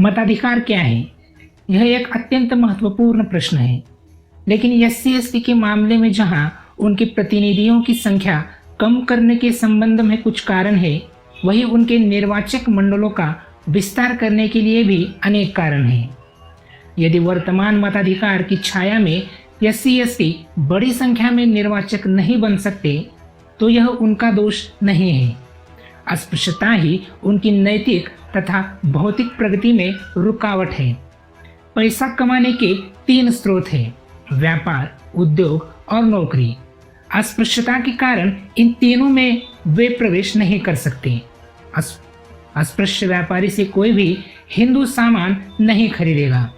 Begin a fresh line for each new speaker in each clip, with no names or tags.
मताधिकार क्या है? यह एक अत्यंत महत्वपूर्ण प्रश्न है। लेकिन SC/ST के मामले में जहां उनके प्रतिनिधियों की संख्या कम करने के संबंध में कुछ कारण है, वहीं उनके निर्वाचक मंडलों का विस्तार करने के लिए भी अनेक कारण हैं। यदि वर्तमान मताधिकार की छाया में SC/ST बड़ी संख्या में निर्वाचक नहीं बन सकते, तो यह उनका दोष नहीं है। अस्पृश्यता ही उनकी नैतिक तथा भौतिक प्रगति में रुकावट है। पैसा कमाने के 3 स्रोत हैं: व्यापार, उद्योग और नौकरी। अस्पृश्यता के कारण इन तीनों में वे प्रवेश नहीं कर सकते। अस्पृश्य व्यापारी से कोई भी हिंदू सामान नहीं खरीदेगा।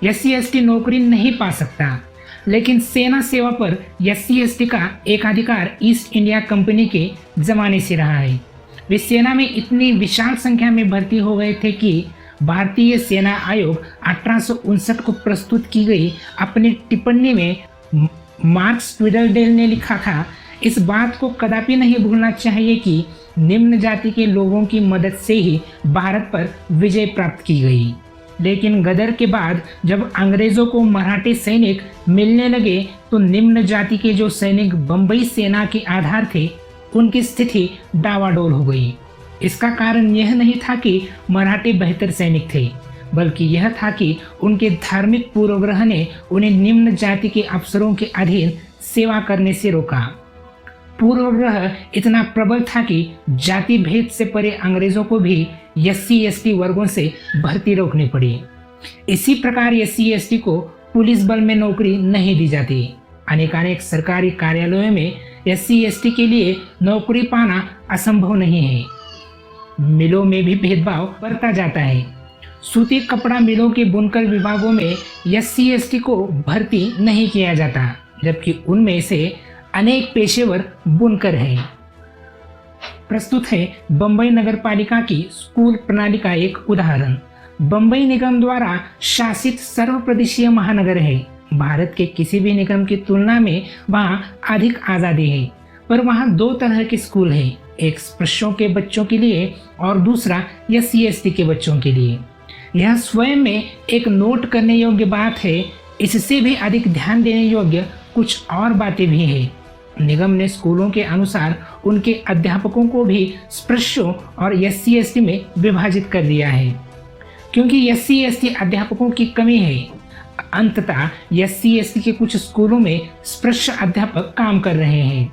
SC/ST नौकरी नहीं पा सकता, लेकिन सेना सेवा पर SC/ST का एकाधिकार ईस्ट इंडिया कंपनी के जमाने से रहा है। वे सेना में इतनी विशाल संख्या में भर्ती हो गए थे कि भारतीय सेना आयोग 1859 को प्रस्तुत की गई अपनी टिप्पणी में मार्क्स ट्विडलडेल ने लिखा था, इस बात को कदापि नहीं भूलना चाहिए कि निम्न जाति के लोगों की मदद से ही भारत पर विजय प्राप्त की गई। लेकिन गदर के बाद जब अंग्रेजों को मराठी सैनिक मिलने लगे, तो निम्न जाति के जो सैनिक बंबई सेना के आधार थे, उनकी स्थिति डावाडोल हो गई। इसका कारण यह नहीं था कि मराठी बेहतर सैनिक थे, बल्कि यह था कि उनके धार्मिक पूर्वग्रह ने उन्हें निम्न जाति के अफसरों के अधीन सेवा करने से रोका। पूर्वग्रह इतना प्रबल था कि जाति भेद से परे अंग्रेजों को भी SC/ST वर्गों से भर्ती रोकनी पड़ी। इसी प्रकार SC/ST को पुलिस बल में नौकरी नहीं दी जाती। अनेकानेक सरकारी कार्यालयों में SC/ST के लिए नौकरी पाना असंभव नहीं है। मिलों में भी भेदभाव बरता जाता है। सूती कपड़ा मिलों के बुनकर विभागों में SC/ST को भर्ती नहीं किया जाता, जबकि उनमें से अनेक पेशेवर बुनकर हैं। प्रस्तुत है बंबई नगर पालिका की स्कूल प्रणाली का एक उदाहरण। बंबई निगम द्वारा शासित सर्वप्रदेशीय महानगर है। भारत के किसी भी निगम की तुलना में वहाँ अधिक आज़ादी है, पर वहाँ 2 तरह के स्कूल हैं, एक स्पृश्यों के बच्चों के लिए और दूसरा SC/ST के बच्चों के लिए। यह स्वयं में एक नोट करने योग्य बात है। इससे भी अधिक ध्यान देने योग्य कुछ और बातें भी हैं। निगम ने स्कूलों के अनुसार उनके अध्यापकों को भी स्पृश्यों और SC/ST में विभाजित कर दिया है। क्योंकि SC/ST अध्यापकों की कमी है, अंततः SC/ST के कुछ स्कूलों में स्पृश्य अध्यापक काम कर रहे हैं।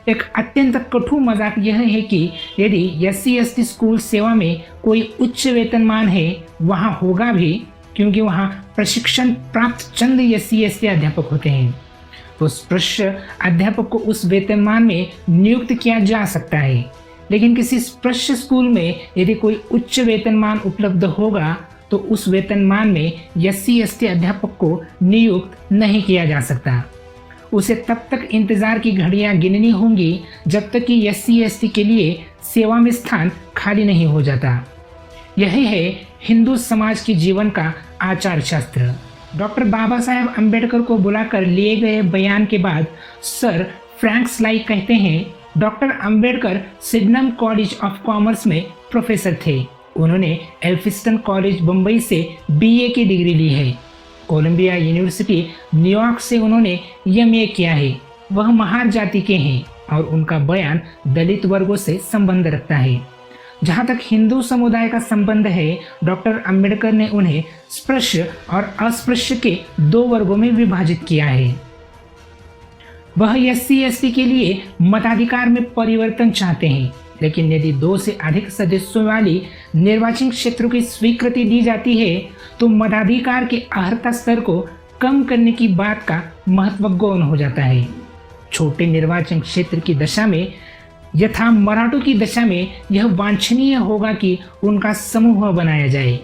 एक अत्यंत कटु मजाक यह है कि यदि SC/ST स्कूल सेवा में कोई उच्च वेतनमान है, वहाँ होगा भी, क्योंकि वहाँ प्रशिक्षण प्राप्त चंद SC/ST अध्यापक होते हैं। तो स्पृश्य अध्यापक को उस वेतनमान में नियुक्त किया जा सकता है, लेकिन किसी स्पृश्य स्कूल में यदि कोई उच्च वेतनमान उपलब्ध होगा, तो उस वेतनमान में SC/ST अध्यापक को नियुक्त नहीं किया जा सकता। उसे तब तक इंतजार की घड़ियां गिननी होंगी जब तक कि SC/ST के लिए सेवा में स्थान खाली नहीं हो जाता। यही है हिंदू समाज के जीवन का आचार शास्त्र। डॉक्टर बाबा साहेब अम्बेडकर को बुलाकर लिए गए बयान के बाद सर फ्रैंक स्लाई कहते हैं, doctor Ambedkar सिडनम college of commerce में प्रोफेसर थे। उन्होंने एल्फिस्टन कॉलेज बम्बई से BA की डिग्री ली है। कोलंबिया यूनिवर्सिटी न्यूयॉर्क से उन्होंने MA किया है। वह महार जाति के हैं और उनका बयान दलित वर्गों से संबंध रखता है। जहाँ तक हिंदू समुदाय का संबंध है, डॉक्टर अंबेडकर ने उन्हें स्पृश्य और अस्पृश्य के 2 वर्गों में विभाजित किया है। वह SC/ST के लिए मताधिकार में परिवर्तन चाहते हैं, लेकिन यदि 2 से अधिक सदस्यों वाली निर्वाचन क्षेत्रों की स्वीकृति दी जाती है, तो मताधिकार के अर्हता स्तर को कम करने की बात का महत्व गौण हो जाता है। छोटे निर्वाचन क्षेत्र की दशा में यथा मराठों की दशा में यह वांछनीय होगा कि उनका समूह बनाया जाए।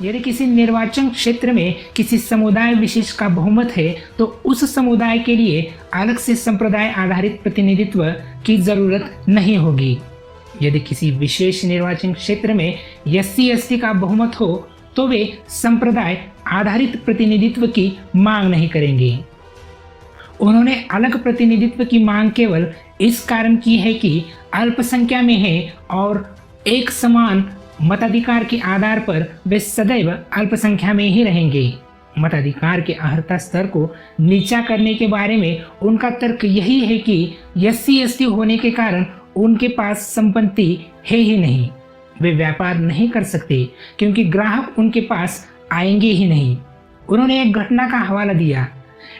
यदि किसी निर्वाचन क्षेत्र में किसी समुदाय विशेष का बहुमत है, तो उस समुदाय के लिए अलग से संप्रदाय आधारित प्रतिनिधित्व की जरूरत नहीं होगी। यदि किसी विशेष निर्वाचन क्षेत्र में SC/ST का बहुमत हो, तो वे संप्रदाय आधारित प्रतिनिधित्व की मांग नहीं करेंगे। उन्होंने अलग प्रतिनिधित्व की मांग केवल इस कारण की है कि अल्पसंख्या में है और एक समान मताधिकार के आधार पर वे सदैव अल्पसंख्या में ही रहेंगे। मताधिकार के अर्हता स्तर को नीचा करने के बारे में उनका तर्क यही है कि SC/ST होने के कारण उनके पास संपत्ति है ही नहीं। वे व्यापार नहीं कर सकते क्योंकि ग्राहक उनके पास आएंगे ही नहीं। उन्होंने एक घटना का हवाला दिया।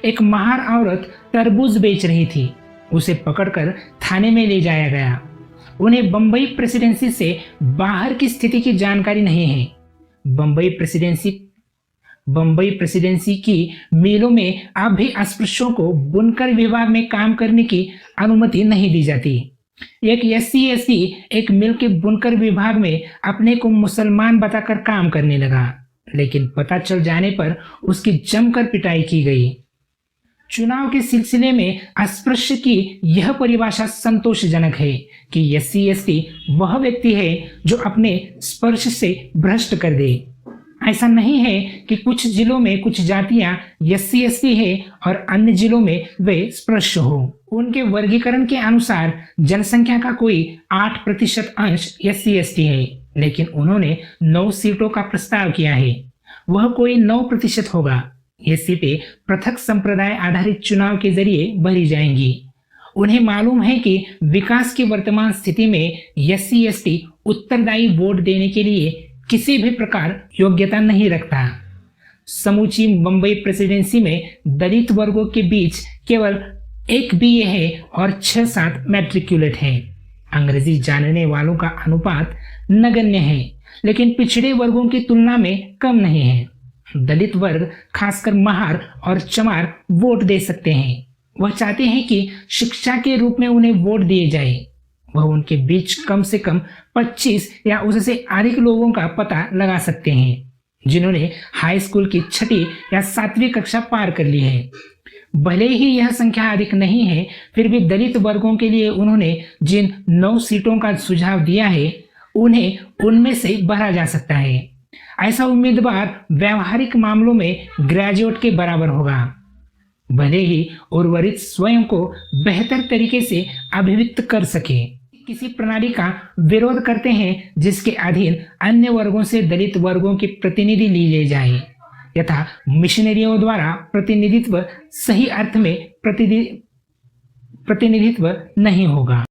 एक महार औरत तरबूज बेच रही थी। उसे पकड़कर थाने में ले जाया गया। उन्हें बंबई प्रेसिडेंसी से बाहर की स्थिति की जानकारी नहीं है। बंबई प्रेसिडेंसी की मिलों में अब भी अस्पृश्यों को बुनकर विभाग में काम करने की अनुमति नहीं दी जाती। एक SC/ST एक मिल के बुनकर विभाग में अपने को मुसलमान बताकर काम करने लगा, लेकिन पता चल जाने पर उसकी जमकर पिटाई की गई। चुनाव के सिलसिले में अस्पृश्य की यह परिभाषा संतोषजनक है कि SC/ST वह व्यक्ति है जो अपने स्पर्श से भ्रष्ट कर दे। ऐसा नहीं है कि कुछ जिलों में कुछ जातियां SC/ST है और अन्य जिलों में वे स्पृश्य हो। उनके वर्गीकरण के अनुसार जनसंख्या का कोई 8% अंश SC/ST है, लेकिन उन्होंने 9 सीटों का प्रस्ताव किया है। वह कोई 9% होगा। ये सीटें पृथक संप्रदाय आधारित चुनाव के जरिए भरी जाएंगी। उन्हें मालूम है कि विकास की वर्तमान स्थिति में SC/ST उत्तरदायी वोट देने के लिए किसी भी प्रकार योग्यता नहीं रखता। समूची बंबई प्रेसिडेंसी में दलित वर्गों के बीच केवल एक BA है और 6-7 मैट्रिकुलेट है। अंग्रेजी जानने वालों का अनुपात नगण्य है, लेकिन पिछड़े वर्गों की तुलना में कम नहीं है। दलित वर्ग, खासकर महार और चमार, वोट दे सकते हैं। वह चाहते हैं कि शिक्षा के रूप में उन्हें वोट दिए जाए। वह उनके बीच कम से कम 25 या उससे अधिक लोगों का पता लगा सकते हैं जिन्होंने हाई स्कूल की 6ठी या 7वीं कक्षा पार कर ली है। भले ही यह संख्या अधिक नहीं है, फिर भी दलित वर्गों के लिए उन्होंने जिन 9 सीटों का सुझाव दिया है उन्हें उनमें से भरा जा सकता है। ऐसा उम्मीदवार व्यवहारिक मामलों में ग्रेजुएट के बराबर होगा। भले ही उर्वरित स्वयं को बेहतर तरीके से अभिव्यक्त कर सके, किसी प्रणाली का विरोध करते हैं जिसके अधीन अन्य वर्गों से दलित वर्गों की प्रतिनिधि ली जाए, यथा मिशनरियों द्वारा प्रतिनिधित्व सही अर्थ में प्रतिनिधित्व नहीं होगा।